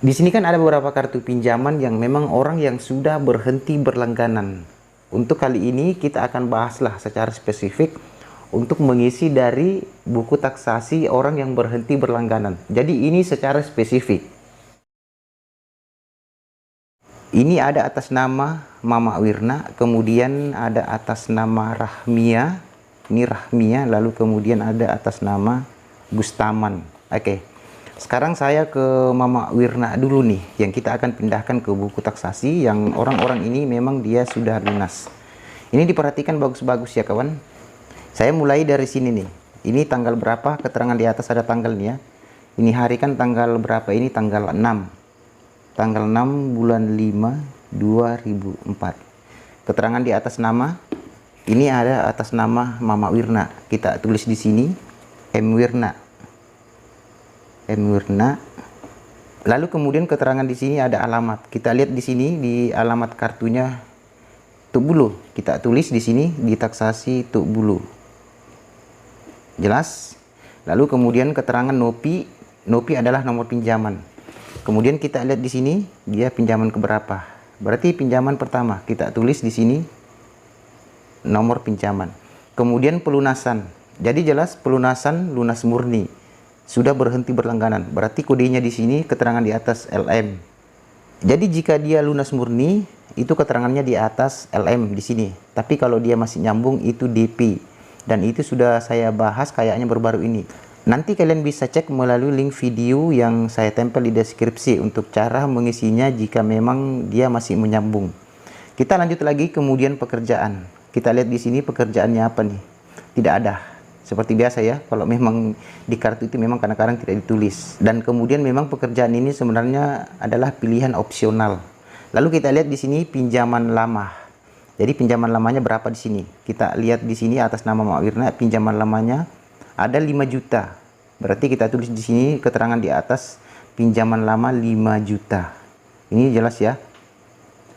Di sini kan ada beberapa kartu pinjaman yang memang orang yang sudah berhenti berlangganan. Untuk kali ini kita akan bahaslah secara spesifik untuk mengisi dari buku taksasi orang yang berhenti berlangganan. Jadi ini secara spesifik. Ini ada atas nama Mama Wirna, kemudian ada atas nama Rahmia. Ini Rahmia, lalu kemudian ada atas nama Gustaman. Oke. Sekarang saya ke Mama Wirna dulu nih, yang kita akan pindahkan ke buku taksasi yang orang-orang ini memang dia sudah lunas. Ini diperhatikan bagus-bagus ya kawan. Saya mulai dari sini nih. Ini tanggal berapa? Keterangan di atas ada tanggalnya. Ini hari kan tanggal berapa? Ini tanggal 6. Tanggal 6 bulan 5 2004. Keterangan di atas nama. Ini ada atas nama Mama Wirna. Kita tulis di sini M Wirna. Lalu kemudian keterangan di sini ada alamat. Kita lihat di sini di alamat kartunya Tuk Bulu. Kita tulis di sini di taksasi Tuk Bulu. Jelas? Lalu kemudian keterangan Nopi. Nopi adalah nomor pinjaman. Kemudian kita lihat di sini dia pinjaman keberapa. Berarti pinjaman pertama. Kita tulis di sini nomor pinjaman. Kemudian pelunasan. Jadi jelas pelunasan lunas murni. Sudah berhenti berlangganan, berarti kodenya di sini keterangan di atas LM. Jadi jika dia lunas murni, itu keterangannya di atas LM di sini. Tapi kalau dia masih nyambung itu DP. Dan itu sudah saya bahas kayaknya baru-baru ini. Nanti kalian bisa cek melalui link video yang saya tempel di deskripsi untuk cara mengisinya jika memang dia masih menyambung. Kita lanjut lagi kemudian pekerjaan. Kita lihat di sini pekerjaannya apa nih? Tidak ada. Seperti biasa ya, kalau memang di kartu itu memang kadang-kadang tidak ditulis. Dan kemudian memang pekerjaan ini sebenarnya adalah pilihan opsional. Lalu kita lihat di sini pinjaman lama. Jadi pinjaman lamanya berapa di sini? Kita lihat di sini atas nama Mak Wirna, pinjaman lamanya ada 5 juta. Berarti kita tulis di sini keterangan di atas pinjaman lama 5 juta. Ini jelas ya.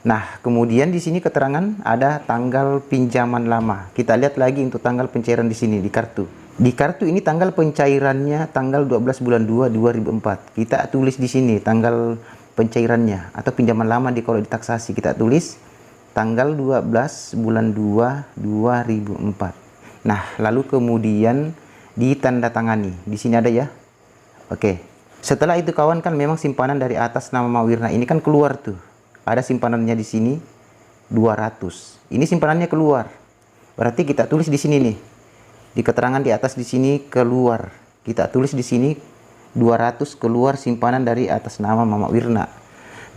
Nah, kemudian di sini keterangan ada tanggal pinjaman lama. Kita lihat lagi untuk tanggal pencairan di sini di kartu. Di kartu ini tanggal pencairannya tanggal 12 bulan 2 2004. Kita tulis di sini tanggal pencairannya atau pinjaman lama kalau di taksasi kita tulis tanggal 12 bulan 2 2004. Nah, lalu kemudian ditandatangani. Di sini ada ya. Oke. Setelah itu kawan kan memang simpanan dari atas nama Mawirna ini kan keluar tuh. Ada simpanannya di sini 200. Ini simpanannya keluar. Berarti kita tulis di sini nih. Di keterangan di atas di sini keluar. Kita tulis di sini 200 keluar simpanan dari atas nama Mama Wirna.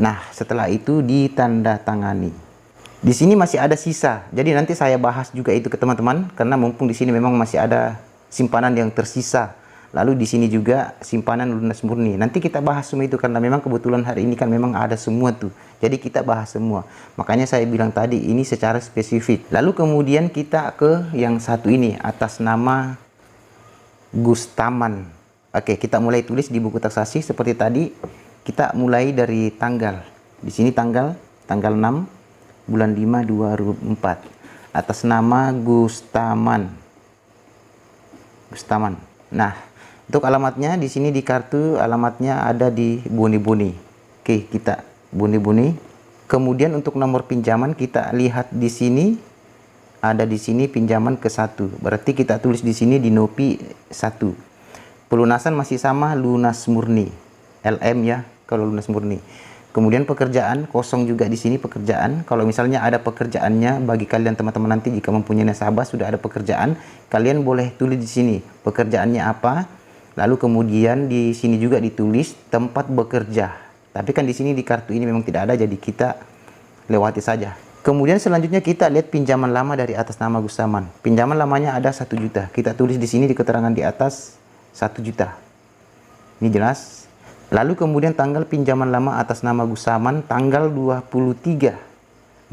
Nah, setelah itu ditandatangani. Di sini masih ada sisa. Jadi nanti saya bahas juga itu ke teman-teman karena mumpung di sini memang masih ada simpanan yang tersisa. Lalu di sini juga simpanan lunas murni. Nanti kita bahas semua itu karena memang kebetulan hari ini kan memang ada semua tuh. Jadi kita bahas semua. Makanya saya bilang tadi ini secara spesifik. Lalu kemudian kita ke yang satu ini atas nama Gustaman. Oke, kita mulai tulis di buku taksasi seperti tadi. Kita mulai dari tanggal. Di sini tanggal 6 bulan 5 2004. Atas nama Gustaman. Nah, untuk alamatnya di sini di kartu alamatnya ada di Boni-Boni. Oke, kita Boni-Boni. Kemudian untuk nomor pinjaman kita lihat di sini ada di sini pinjaman ke 1. Berarti kita tulis di sini di Nopi 1. Pelunasan masih sama lunas murni. LM ya kalau lunas murni. Kemudian pekerjaan kosong juga di sini pekerjaan. Kalau misalnya ada pekerjaannya bagi kalian teman-teman nanti jika mempunyai nasabah sudah ada pekerjaan, kalian boleh tulis di sini pekerjaannya apa. Lalu kemudian di sini juga ditulis tempat bekerja. Tapi kan di sini di kartu ini memang tidak ada jadi kita lewati saja. Kemudian selanjutnya kita lihat pinjaman lama dari atas nama Gustaman. Pinjaman lamanya ada 1 juta. Kita tulis di sini di keterangan di atas 1 juta. Ini jelas. Lalu kemudian tanggal pinjaman lama atas nama Gustaman tanggal 23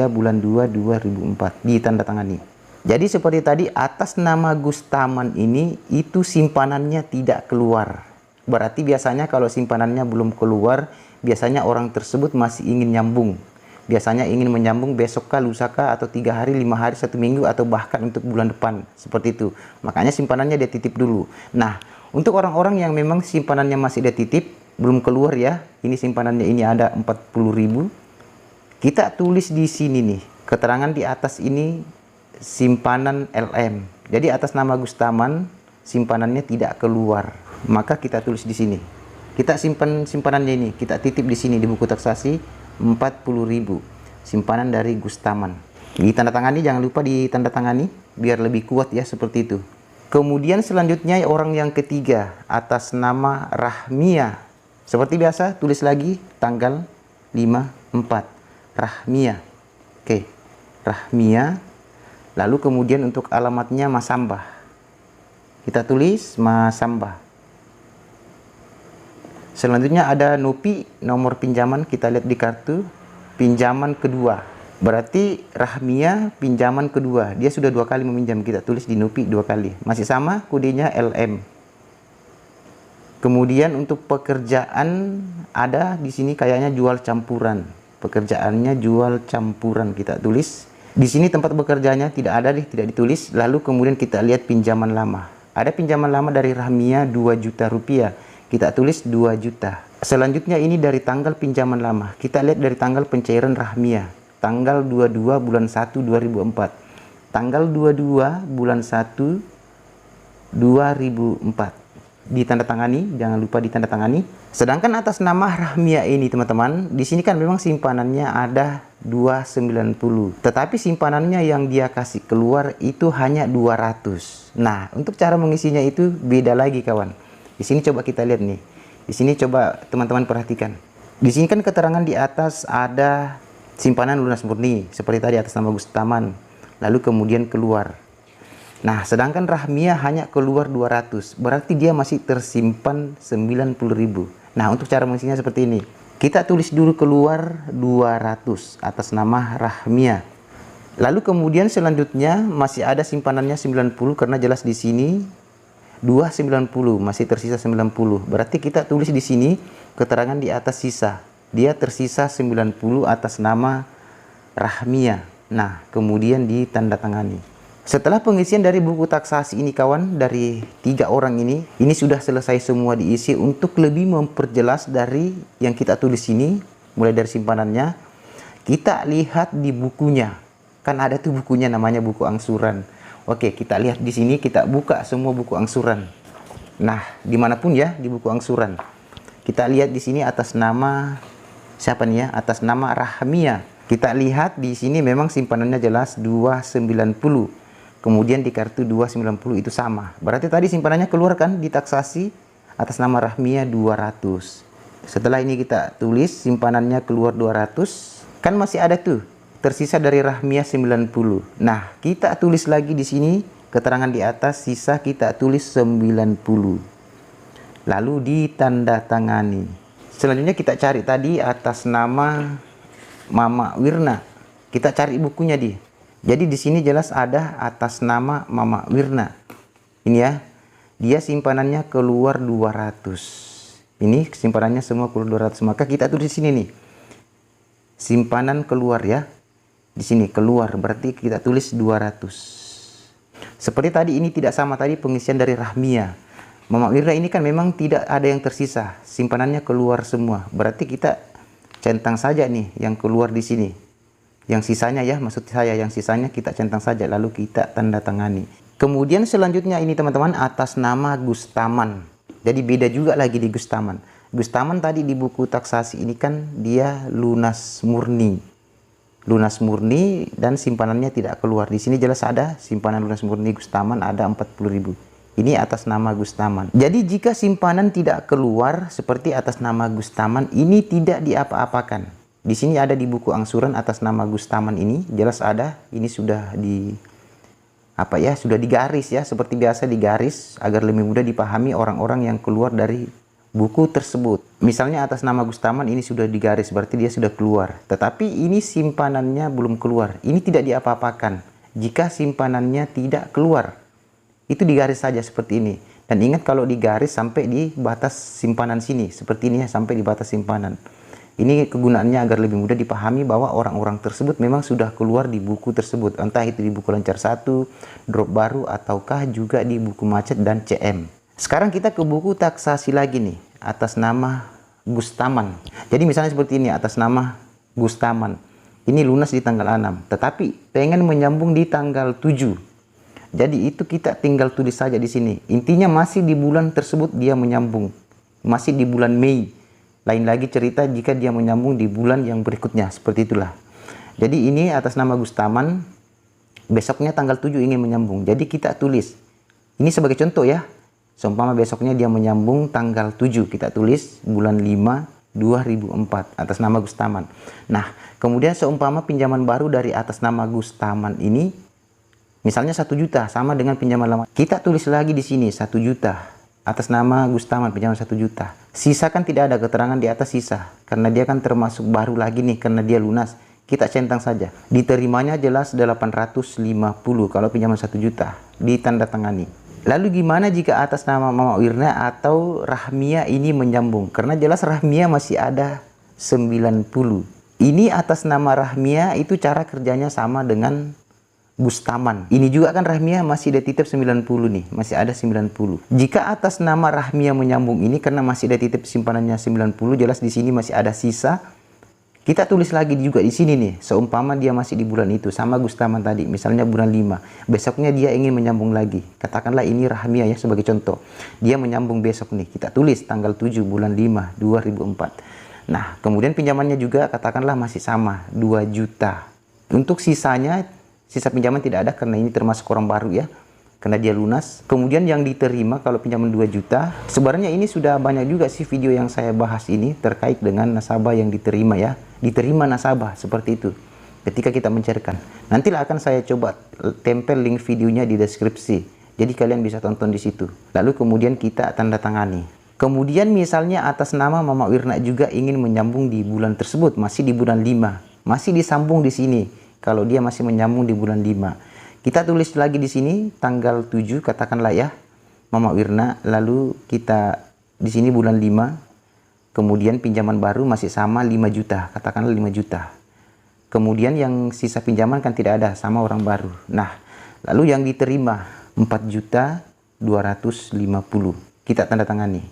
bulan 2 2004 ditandatangani. Jadi seperti tadi atas nama Gustaman ini itu simpanannya tidak keluar. Berarti biasanya kalau simpanannya belum keluar, biasanya orang tersebut masih ingin nyambung. Biasanya ingin menyambung besok kah, lusa kah, atau 3 hari, 5 hari, 1 minggu, atau bahkan untuk bulan depan. Seperti itu. Makanya simpanannya dia titip dulu. Nah, untuk orang-orang yang memang simpanannya masih dia titip, belum keluar ya. Ini simpanannya ini ada 40.000. Kita tulis di sini nih, keterangan di atas ini simpanan LM. Jadi atas nama Gustaman simpanannya tidak keluar. Maka kita tulis di sini. Kita simpan simpanannya ini, kita titip di sini di buku taksasi 40.000. Simpanan dari Gustaman. Ditandatangani, jangan lupa ditandatangani biar lebih kuat ya, seperti itu. Kemudian selanjutnya orang yang ketiga atas nama Rahmia. Seperti biasa tulis lagi tanggal 5/4. Rahmia. Oke. Rahmia. Lalu kemudian untuk alamatnya Masambah. Kita tulis Masambah. Selanjutnya ada Nopi, nomor pinjaman kita lihat di kartu. Pinjaman kedua. Berarti Rahmia pinjaman kedua. Dia sudah 2 kali meminjam. Kita tulis di Nopi 2 kali. Masih sama kodenya LM. Kemudian untuk pekerjaan ada di sini kayaknya jual campuran. Pekerjaannya jual campuran, kita tulis. Di sini tempat bekerjanya tidak ada deh, tidak ditulis. Lalu kemudian kita lihat pinjaman lama. Ada pinjaman lama dari Rahmia 2 juta rupiah. Kita tulis 2 juta. Selanjutnya ini dari tanggal pinjaman lama. Kita lihat dari tanggal pencairan Rahmia. Tanggal 22 bulan 1 2004. Tanggal 22 bulan 1 2004. Ditandatangani, jangan lupa ditandatangani. Sedangkan atas nama Rahmia ini teman-teman, di sini kan memang simpanannya ada 290. Tetapi simpanannya yang dia kasih keluar itu hanya 200. Nah, untuk cara mengisinya itu beda lagi kawan. Di sini coba kita lihat nih. Di sini coba teman-teman perhatikan. Di sini kan keterangan di atas ada simpanan lunas murni seperti tadi atas nama Gustaman. Lalu kemudian keluar. Nah, sedangkan Rahmia hanya keluar 200. Berarti dia masih tersimpan 90.000. Nah, untuk cara mengisinya seperti ini. Kita tulis dulu keluar 200 atas nama Rahmia. Lalu kemudian selanjutnya masih ada simpanannya 90 karena jelas di sini 290, masih tersisa 90. Berarti kita tulis di sini keterangan di atas sisa. Dia tersisa 90 atas nama Rahmia. Nah, kemudian ditandatangani. Setelah pengisian dari buku taksasi ini kawan, dari 3 orang ini sudah selesai semua diisi. Untuk lebih memperjelas dari yang kita tulis ini, mulai dari simpanannya, kita lihat di bukunya. Kan ada tuh bukunya namanya buku angsuran. Oke, kita lihat di sini, kita buka semua buku angsuran. Nah, dimanapun ya di buku angsuran. Kita lihat di sini atas nama siapa nih ya? Atas nama Rahmia. Kita lihat di sini memang simpanannya jelas 290. Kemudian di kartu 290 itu sama. Berarti tadi simpanannya keluar kan di taksasi atas nama Rahmia 200. Setelah ini kita tulis simpanannya keluar 200. Kan masih ada tuh tersisa dari Rahmia 90. Nah, kita tulis lagi di sini keterangan di atas sisa kita tulis 90. Lalu ditandatangani. Selanjutnya kita cari tadi atas nama Mama Wirna. Kita cari bukunya di. Jadi di sini jelas ada atas nama Mama Wirna. Ini ya. Dia simpanannya keluar 200. Ini simpanannya semua keluar 200. Maka kita tulis di sini nih. Simpanan keluar ya. Di sini keluar berarti kita tulis 200. Seperti tadi ini tidak sama tadi pengisian dari Rahmia. Mama Wirna ini kan memang tidak ada yang tersisa. Simpanannya keluar semua. Berarti kita centang saja nih yang keluar di sini. Yang sisanya ya, maksud saya yang sisanya kita centang saja lalu kita tanda tangani. Kemudian selanjutnya ini teman-teman atas nama Gustaman. Jadi beda juga lagi di Gustaman. Gustaman tadi di buku taksasi ini kan dia lunas murni. Lunas murni dan simpanannya tidak keluar. Di sini jelas ada simpanan lunas murni Gustaman ada 40.000. Ini atas nama Gustaman. Jadi jika simpanan tidak keluar seperti atas nama Gustaman ini tidak diapa-apakan. Di sini ada di buku angsuran atas nama Gustaman ini jelas ada. Ini sudah sudah digaris ya, seperti biasa digaris agar lebih mudah dipahami orang-orang yang keluar dari buku tersebut. Misalnya atas nama Gustaman ini sudah digaris berarti dia sudah keluar. Tetapi ini simpanannya belum keluar. Ini tidak diapa-apakan. Jika simpanannya tidak keluar, itu digaris saja seperti ini. Dan ingat kalau digaris sampai di batas simpanan sini seperti ini ya, sampai di batas simpanan. Ini kegunaannya agar lebih mudah dipahami bahwa orang-orang tersebut memang sudah keluar di buku tersebut. Entah itu di buku lancar 1, drop baru, ataukah juga di buku macet dan CM. Sekarang kita ke buku taksasi lagi nih. Atas nama Gustaman. Jadi misalnya seperti ini, atas nama Gustaman. Ini lunas di tanggal 6, tetapi pengen menyambung di tanggal 7. Jadi itu kita tinggal tulis saja di sini. Intinya masih di bulan tersebut dia menyambung. Masih di bulan Mei. Lain lagi cerita jika dia menyambung di bulan yang berikutnya. Seperti itulah. Jadi ini atas nama Gustaman. Besoknya tanggal 7 ingin menyambung. Jadi kita tulis. Ini sebagai contoh ya. Seumpama besoknya dia menyambung tanggal 7. Kita tulis bulan 5 2004 atas nama Gustaman. Nah, kemudian seumpama pinjaman baru dari atas nama Gustaman ini misalnya 1 juta sama dengan pinjaman lama. Kita tulis lagi di sini 1 juta atas nama Gustaman, pinjaman 1 juta. Sisa kan tidak ada keterangan di atas sisa karena dia kan termasuk baru lagi nih karena dia lunas. Kita centang saja. Diterimanya jelas 850 kalau pinjaman 1 juta ditandatangani. Lalu gimana jika atas nama Mama Wirna atau Rahmia ini menyambung? Karena jelas Rahmia masih ada 90. Ini atas nama Rahmia itu cara kerjanya sama dengan Gustaman. Ini juga kan Rahmia masih ada titip 90 nih, masih ada 90. Jika atas nama Rahmia menyambung ini karena masih ada titip simpanannya 90, jelas di sini masih ada sisa. Kita tulis lagi juga di sini nih, seumpama dia masih di bulan itu sama Gustaman tadi, misalnya bulan 5. Besoknya dia ingin menyambung lagi. Katakanlah ini Rahmia ya sebagai contoh. Dia menyambung besok nih. Kita tulis tanggal 7 bulan 5 2004. Nah, kemudian pinjamannya juga katakanlah masih sama 2 juta. Untuk sisanya, sisa pinjaman tidak ada karena ini termasuk orang baru ya. Karena dia lunas. Kemudian yang diterima kalau pinjaman 2 juta. Sebenarnya ini sudah banyak juga sih video yang saya bahas ini terkait dengan nasabah yang diterima ya. Diterima nasabah seperti itu. Ketika kita mencairkan. Nantilah akan saya coba tempel link videonya di deskripsi. Jadi kalian bisa tonton di situ. Lalu kemudian kita tanda tangani. Kemudian misalnya atas nama Mama Wirna juga ingin menyambung di bulan tersebut. Masih di bulan 5. Masih disambung di sini. Kalau dia masih menyambung di bulan 5. Kita tulis lagi di sini tanggal 7 katakanlah ya Mama Wirna, lalu kita di sini bulan 5. Kemudian pinjaman baru masih sama 5 juta, katakanlah 5 juta. Kemudian yang sisa pinjaman kan tidak ada sama orang baru. Nah, lalu yang diterima 4 juta 250. Kita tanda tangani.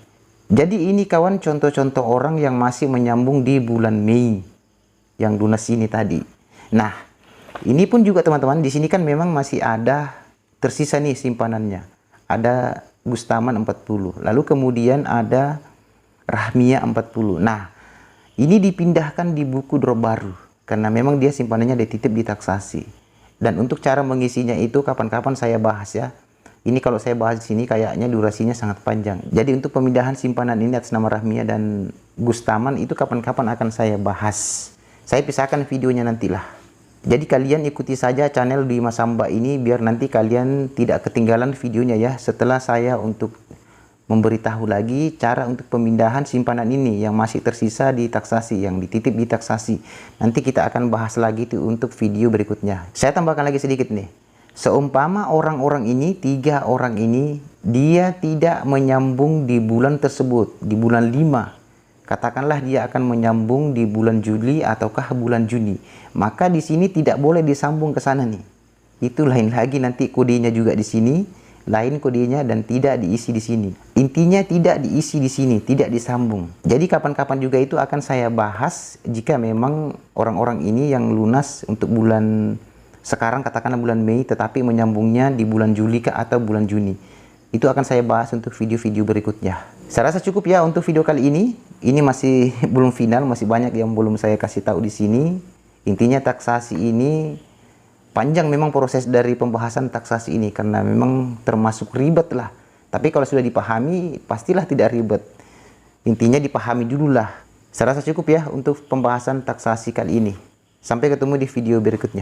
Jadi ini kawan contoh-contoh orang yang masih menyambung di bulan Mei yang lunas ini tadi. Nah, ini pun juga teman-teman, di sini kan memang masih ada tersisa nih simpanannya. Ada Gustaman 40, lalu kemudian ada Rahmia 40. Nah, ini dipindahkan di buku drop baru karena memang dia simpanannya dititip di taksasi. Dan untuk cara mengisinya itu kapan-kapan saya bahas ya. Ini kalau saya bahas di sini kayaknya durasinya sangat panjang. Jadi untuk pemindahan simpanan ini atas nama Rahmia dan Gustaman itu kapan-kapan akan saya bahas. Saya pisahkan videonya nantilah. Jadi kalian ikuti saja channel Dwi Masamba ini biar nanti kalian tidak ketinggalan videonya ya. Setelah saya untuk memberitahu lagi cara untuk pemindahan simpanan ini yang masih tersisa di taksasi, yang dititip di taksasi. Nanti kita akan bahas lagi itu untuk video berikutnya. Saya tambahkan lagi sedikit nih. Seumpama orang-orang ini, 3 orang ini, dia tidak menyambung di bulan tersebut, di bulan 5. Katakanlah dia akan menyambung di bulan Juli ataukah bulan Juni. Maka di sini tidak boleh disambung ke sana nih. Itu lain lagi nanti kodenya juga di sini, lain kodenya dan tidak diisi di sini. Intinya tidak diisi di sini, tidak disambung. Jadi kapan-kapan juga itu akan saya bahas jika memang orang-orang ini yang lunas untuk bulan sekarang katakanlah bulan Mei tetapi menyambungnya di bulan Juli atau bulan Juni. Itu akan saya bahas untuk video-video berikutnya. Saya rasa cukup ya untuk video kali ini. Ini masih belum final, masih banyak yang belum saya kasih tahu di sini. Intinya taksasi ini panjang memang proses dari pembahasan taksasi ini karena memang termasuk ribet lah. Tapi kalau sudah dipahami, pastilah tidak ribet. Intinya dipahami dulu lah. Saya rasa cukup ya untuk pembahasan taksasi kali ini. Sampai ketemu di video berikutnya.